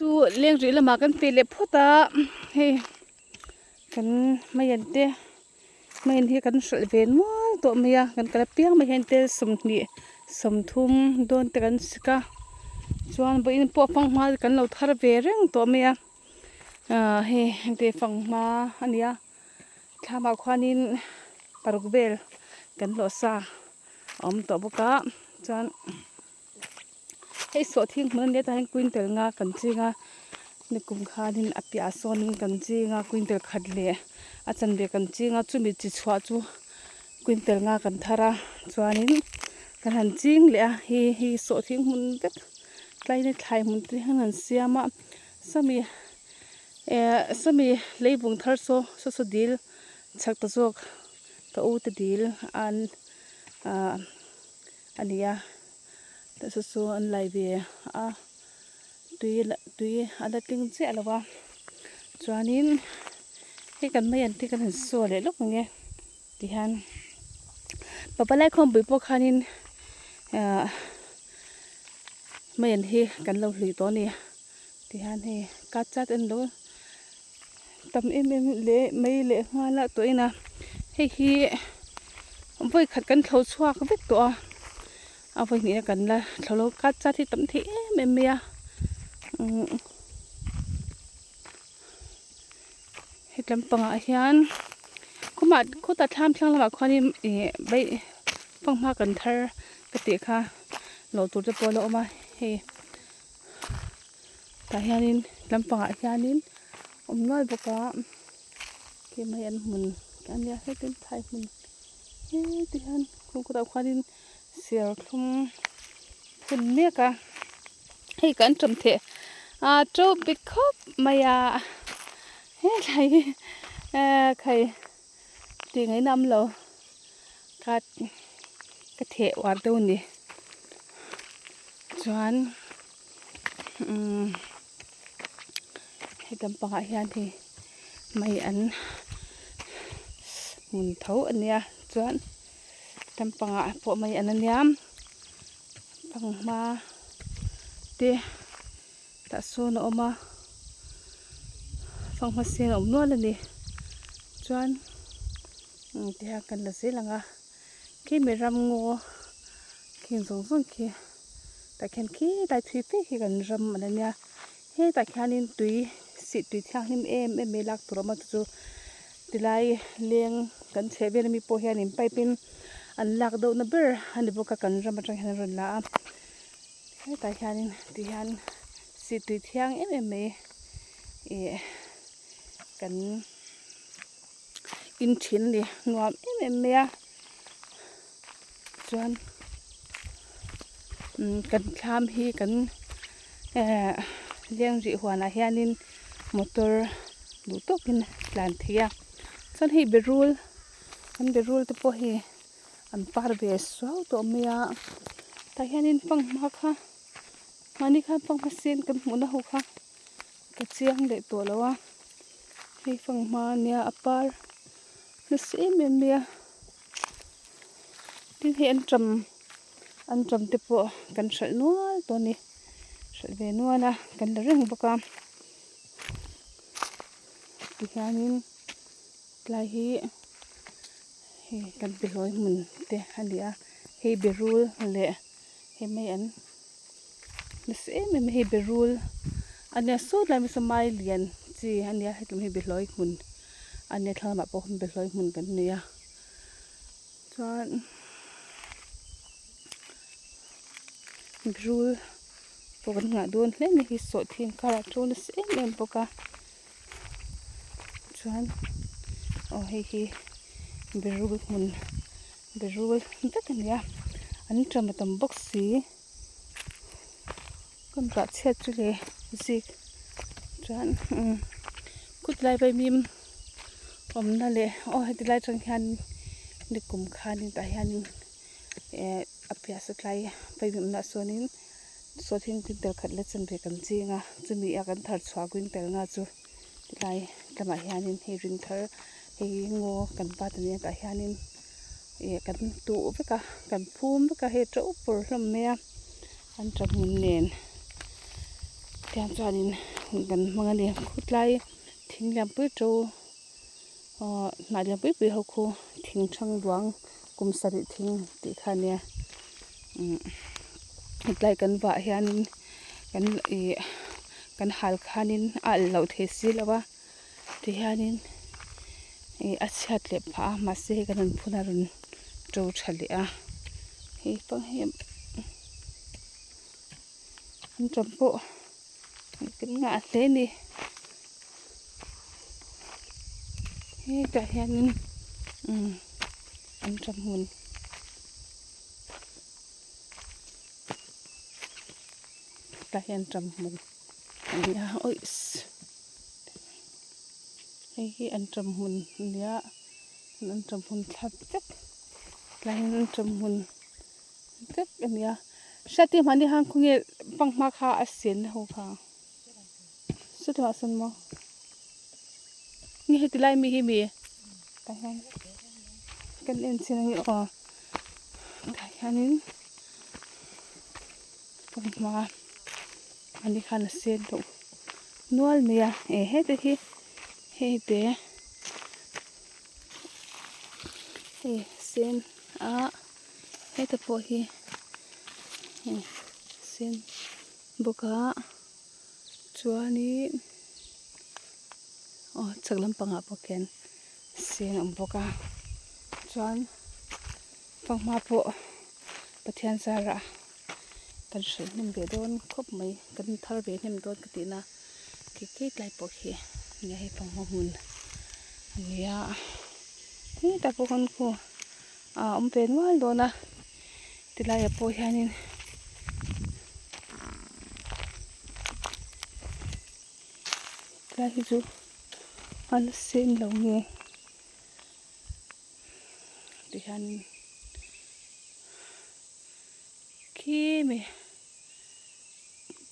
chu leng ri lama kan pe le phota he kan mayan te mayan hi kan sal ven mo to meya kan kala piang ma hen te somni somthum don te kan sika chuan bo in po pang ma kan lo thar ve reng to meya he te phang ma ania thama khwanin paruk bel kan lo sa om to boka chuan hei so thing mun ne ta hen quintal nga kan chinga ni kum khanin apia sonin kan chinga quintal khatle a chan be kan chinga chumi chi chhuwa chu quintal nga kan thara chuanin kan han ching le a hi so thing mun bek tlaina thlai mun tri han siama sami leibung thar so dil chak ta jok ka u ta dil an ania ta so an lai ve a tui ala ting che alawa chuanin he kan mai an ti kan so le lok nge ti han papalai khom bui po khanin mai an hi kan lo hlui to ni ti han he ka chat an lo tam em le mai le nga la to ina he hi voi khat kan thlo chhuwa ka bek to a voi ni kan la thlo ka chat hi tam thi em ya hetlam panga hian kuma khota tham thlang lama khani bai pangma kan thar ka te kha lo tur te polo ma he ta hianin lampanga hianin omnoi boka ke mai an mun kan ya hetin thai mun he ti han khota khwanin ser thum phun me ka he kan tram the tro bikhop maya he khai ti ngai nam lo ka the war do ni chuan he tam panga hian thi mai an mun tho ania chuan tam panga po mai an aniam pangma te ta so no oma pangma se om no la ni chuan te ha kan la se langa ke me ram ngo king zong ki ta khen ki dai thui pe hi kan ram anania he ta khanin tui thang him em me lak turama chu tilai leng kan chebe mi po hian in paipin an lak do na ber ani boka kan ram atang han ron la he ta khanin ti han tui thang em me kan in thin ni nuam em me a chuan kan thlam hi kan leng ri huana hianin motor lu tokin plan thia chuan hi berul te po hi an par be so to mea ta hianin pang ma kha mani kha pang sen kan muna ho kha ka chiang le to lawa hi pang ma nia apar na se me mea tin hi an tram te po kan sal nual to ni sal ve nuana kan la reng boka ti hianin tlai hi kan beloi mun te ania he berul le he mai an na se me he berul ania so lai mi samai lian chi ania he tlum he beloi mun ania thlama po hun beloi mun kan nia chuan berul po kan nga don hle ni hi so thing kara tro na se me boka chuan hi berul mun berul takania an tramatam box si kan ka chet chule zik chuan kutlai bai mim omna le hetilai chang hian ni kum khani ta hian apia saklai bai mim na sonin so thing quintal khat le chan be kan chinga chumi a kan thar chwa quintal nga chu tilai tama hianin he ring thar he ngo kan pa tani ta hianin kan tu beka kan phum beka he tro por hlom mea an tram mun nen tiang chuanin kan hmanga ni khutlai thing liam pui to na liam pui ho khu thing thang duang kum sari thing ti khania hetlai kan wa hianin kan hal khanin al lo the si lawa ti hianin a chat le pha ma se kan phuna run to thali a he pang hem an champo kan nga hle ni he ta hianin an chamun ta hian chamun ya oi hi an chamun ya an chamun thap tak la hin an chamun tak ania shati mani hang khunge pangma kha asen ho kha sutwa san mo ni hetilai mi hi mi ta hian kan en sinangi ta hianin pangma ani khan sen do nual mia he te hi he te he sen a he te po hi sen boka chuani chaklam panga poken sen boka chuan pangma po pathian sara kan shil nim be don khop mai kan thar be nim don katina ki tlai po hi nia hi pangma mun ania hi ta po kon ko pen wal dona tilai po hianin hi chu an sen lo nge ti han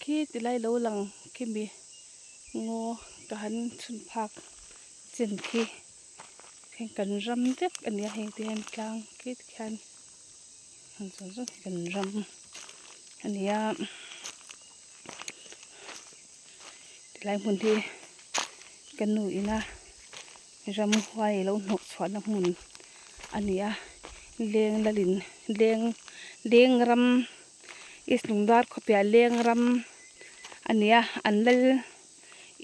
khi tilai lo lang khi mi ngo kan chun phak chen khi kan ram tek ania he ten tlang ki khan han zo kan ram ania tilai mun hi kan nu ina ram huai lo no chhuana mun ania leng lalin leng ram islungdar khopia leng ram ania anlal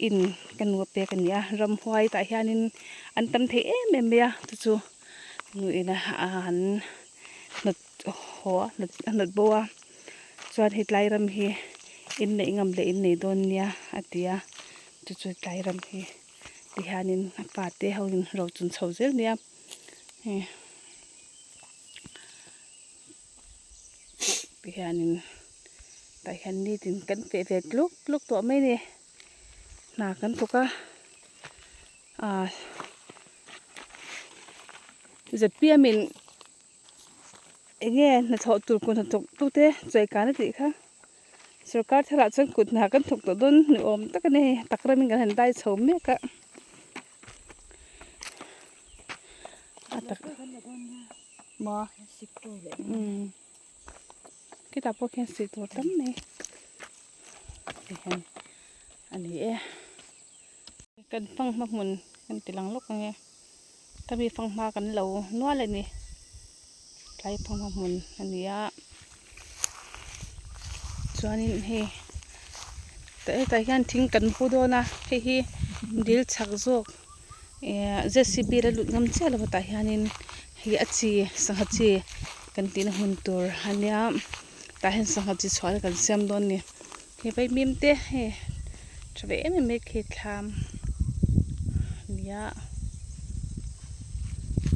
in kanu pe kania ram huai ta hianin an tam the em ya chu nu ina an not bowa chuan hitlai ram hi in nei ngam le in nei don nia atia chu tlai ram hi ti hianin pa te hoin ro chun chhozel nia ti hianin ta hian ni tin kan pe ve luk to mai ni na kan tuka zapia min enge na tho tur kun tok tu te choi kan ti kha sarkar thara chang kut na kan thok to don ni om tak ne takramin kan han dai chhom me ka atak ma sikto le kita po khen sikto tam ne hen ani kan phang mak mun kan tilang lok nge tabi phang ma kan lo no le ni kai phang mak mun ania chuanin he ta hian thing kan pu do na hi dil chak jok JCB ra lut ngam chela ta hianin hi achi sanghachi kan tin hun tur ania ta hen sanghachi chwal kan sem don ni he bai mim te he trabe me ke tham nia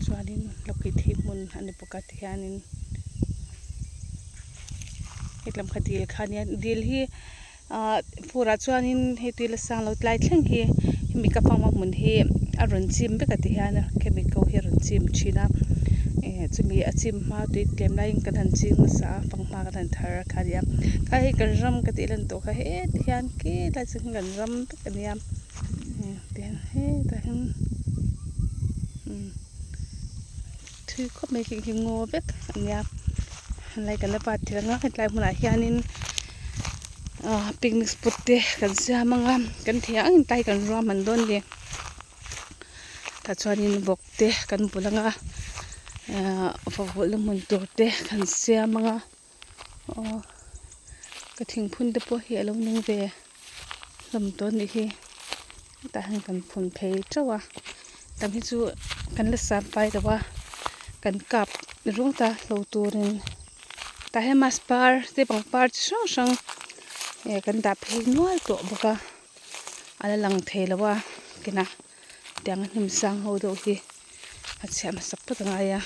chuanin loki thimun ani poka hianin hitlam khadil khania dil hi pura chuanin he til sang lo tlai thleng hi mi ka phang mun hi arun chim be ka ti hian chemical hi run chim thina chumi achim ma ti tlem lai kan han ching sa phang ma kan thar kharia ka hi kan ram ka ti lan to kha he hian ke la ching kan ram ka niam ten he ta han thu khop me ki ngo bek ania lai kan la pa ti nga lai mun a hianin picnic spot te kan sia manga kan thiang in tai kan ro man don ni ta chuanin bok te kan pulanga favol mun tur te kan sia manga ka thing phun te po hi alo ning ve lam ton ni hi ta han kan phun phei chawa tam hi chu kan la sa pai da wa kan kap rung ta lo turin ta he mas par te pang par sang sang kan da phei nual to boka ala lang thei lawa kina tiang hnim sang ho do hi achha ma sak pa nga ya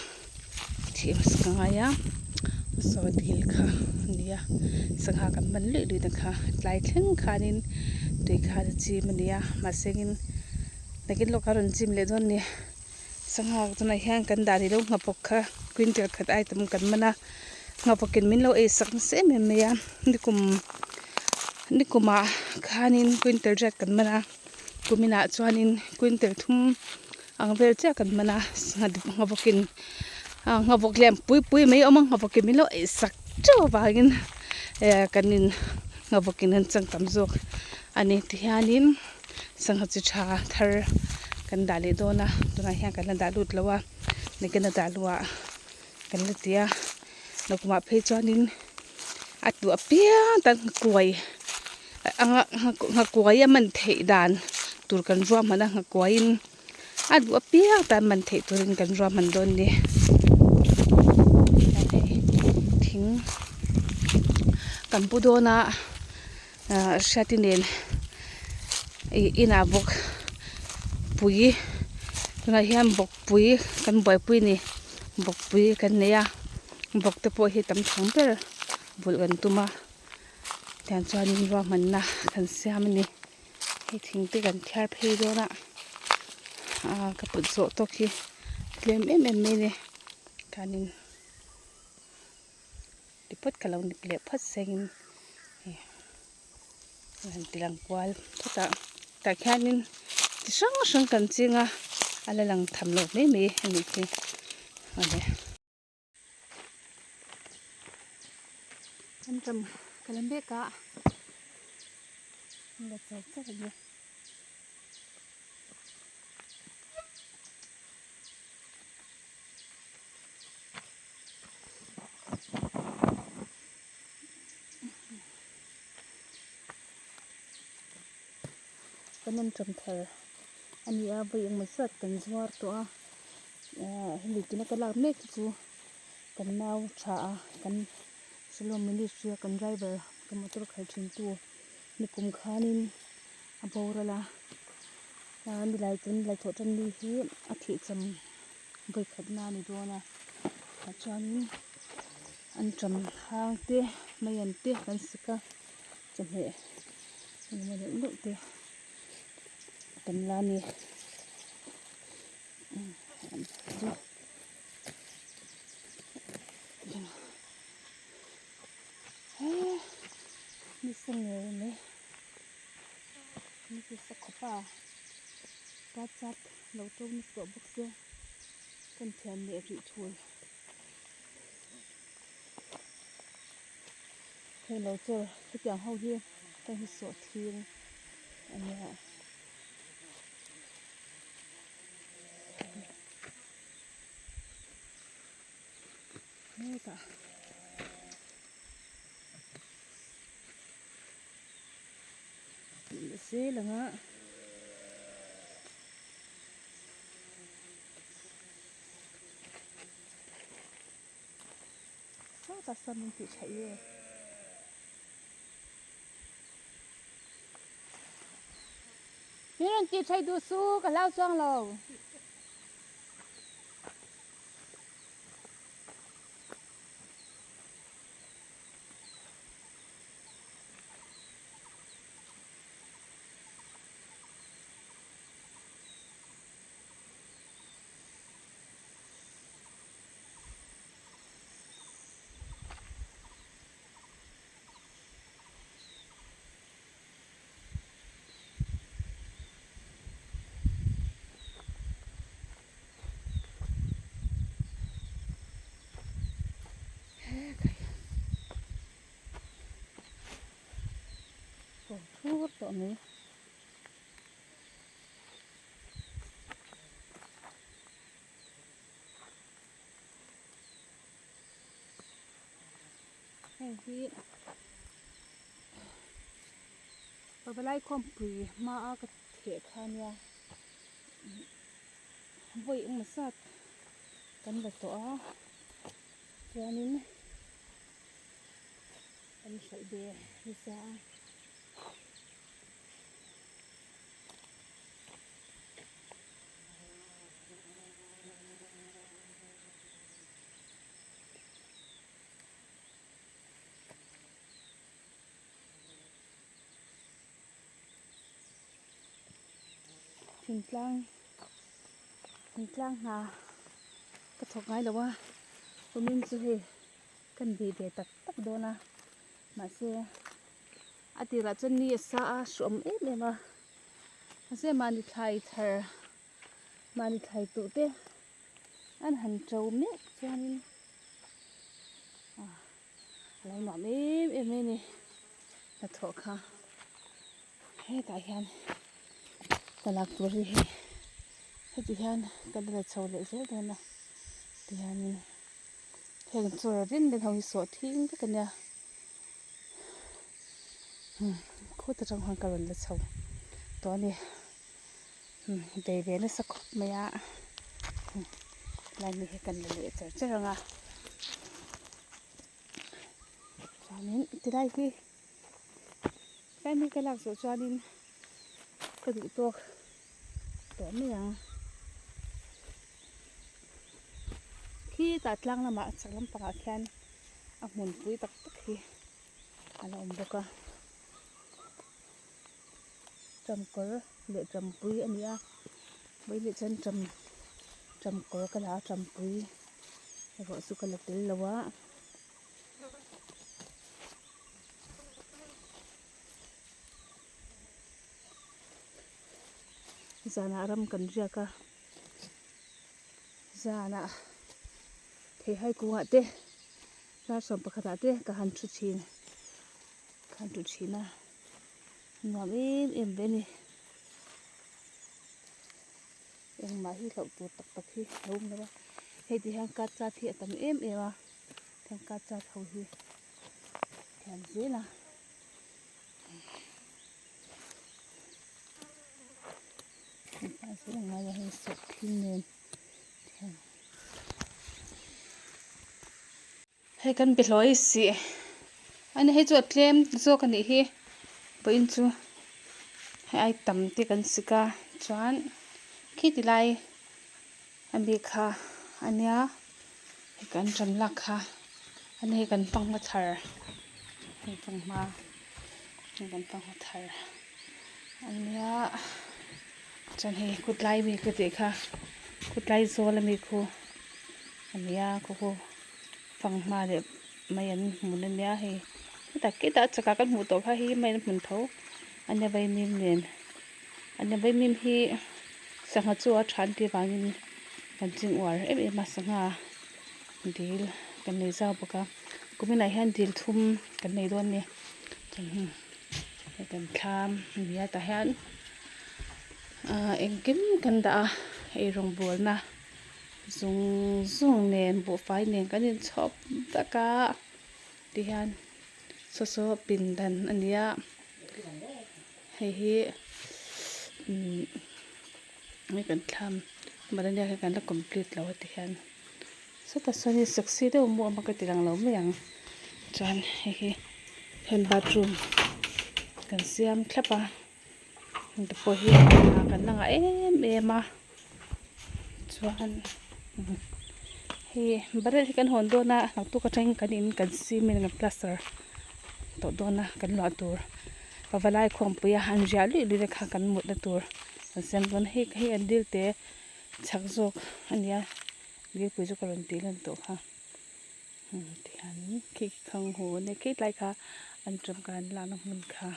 thi ma sak nga ya so dil kha nia sangha kan man le le kha tlai thleng khanin tui kha chi mania ma sengin nakin lokaron jim le don ni sangha tuna hian kan da ri lo ngapok kha quintal khat item kan mana ngapokin min lo e sak se me me ya nikuma khanin quintal jet kan mana kumina chuanin quintal thum angvel che kan mana ngapokin ngapok lem pui mai omang ngapokin min lo e sak cho bagin kanin ngapokin han chang tam jok ani tihanin sangha chi tha thar kan dali dona tuna hian kan da lut lawa nikena dalwa kan letia nakuma phei chuanin atu apia tan kuai anga kuai man thei dan tur kan ruwa mana kuain adu apia tan man thei turin kan ruwa man don ni thing kan pudona shatinen ina bok pui tuna hian bok pui kan boi pui ni bok pui kan neya bok te po hi tam thang per bul kan tuma tan chuanin ruwa man na kan siam ni hi thing te kan thiar phei do na ka put zo to khi klem em me ni kanin dipot kalong ni ple phat sengin tilang kwal thata ta khanin ti sang kan chinga ala lang tham lo me ani ki ane tam kalambe ka la chak chak ni kanan tam thar ani a bai ang masat kan zwar to a hili tina kala mek chu kan nau tha a kan silo ministry kan driver kan motor khal thin tu nikum khanin a borala ni lai tun lai tho tan ni hi a thi cham bai khatna ni dona achanin an cham hang te mayan te kan sika chame ni lu te kan la ni ni sange ne ni sa khopa ka chat lo to ni so bok se kan thian ne ri thul hay lo cho cái tiếng hậu hi cái hi so thil ania này cả xe là ngã sao ta sao mình chỉ chạy vềนี่เราจีบใช้ดูสู้กับเล่าช่วงเรา mai hei hi pabalai khom pui ma a ka the khania voi ung masat kan la to a chuanin kan sai be ni sa thing tlang na ka thok ngai lawa kumin chu he kan bi be tak tak do na ma se atira chun ni sa a shom em em a se mani thai tu te an han trâu me chuanin lai ma em ni na thok kha he ta hian kalak turi he ti hian kan la chho le zel do na ti hian heng chur rin den hoi so thing ka kanya kho ta chang han karon la chho to ni dei ve na sak maya lai mi he kan le char charanga chanin tidai ki kai mi kalak so chanin ka du to mi yang khi ta tlang lama chaklam panga khian a hmun pui tak tak hi ala om boka tramkor le trampui ania bai le chan tramkor kala trampui ro su kala tel lawa zana ram kan ria ka zana thei hai kuwa te ra som pakhata te ka han thu china nuam em beni eng ma hi hlau tu tak tak hi lom lawa hei ti hang ka cha thi atam em a thang ka cha tho hi thiam zela pa se nga ya hi sok thin nen hei kan be hloi si ani hei chu atlem zo kan ni hi poin chu hei ai tam te kan sika chuan khi ti lai ami kha ania hei kan ram lak kha ani hei kan pang ma thar hei pang ma hei kan pang ma thar ania chan hei kutlai mi ka te kha kutlai zo la mi khu ania ko phang ma le mayan mun ania hei ta ke ta chaka kan mu to kha hi main mun tho ania bai mim nen ania bai mim hi sanga chu a than ti wangin kan ching war em ma sanga dil kan nei za boka kumina hian dil thum kan nei don ni kan tham nia ta hian engkim kan da ei rong bol na zung nen bu fai nen kan in chop taka ti hian so pin dan ania hei hi mai kan tham marania ka kan la complete lawa ti hian so ta soni succeed mo ma ka tirang lo me yang chan hei hen bathroom kan siam thlapa the po hi kan langa em a chuan hi barel hi kan hon do na tu ka tang kan in kan si men nga plaster to do na kan lo tur pavalai khom puya han ria li kha kan mut na tur sem don hi an dil te chak jok ania li pu ju karon ti lan to kha tian ki khang ho ne ki lai kha an tram kan la na mun kha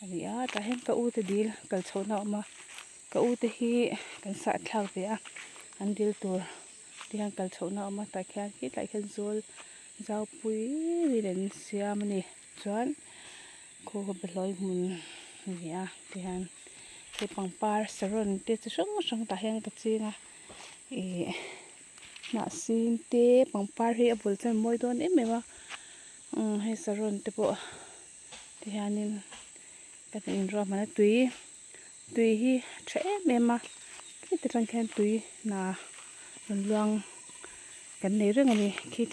ania ta hen ka u te dil kal chona ma ka u te hi kan sa thlau te a an dil tur tiang kal chona ma ta kha ki lai khan zol zau pui ri len siam ni chuan ko beloi mun nia tihan te pangpar saron te chi hrang ta heng ka chinga na sin te pangpar hi abul chan moi don em he saron te po tihanin kan in ro mana tui hi tha em ki te tang khan tui na luang kan nei reng ani khi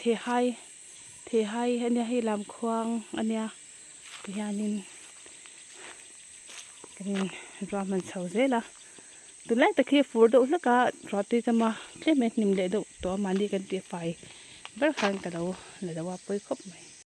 the hai ania hi lam khuang ania tihanin kan ro man chho zela tulai ta khi fur do laka roti tama tle me nim le do to mani kan ti fai ber khan ka lo le dawa poi khop mai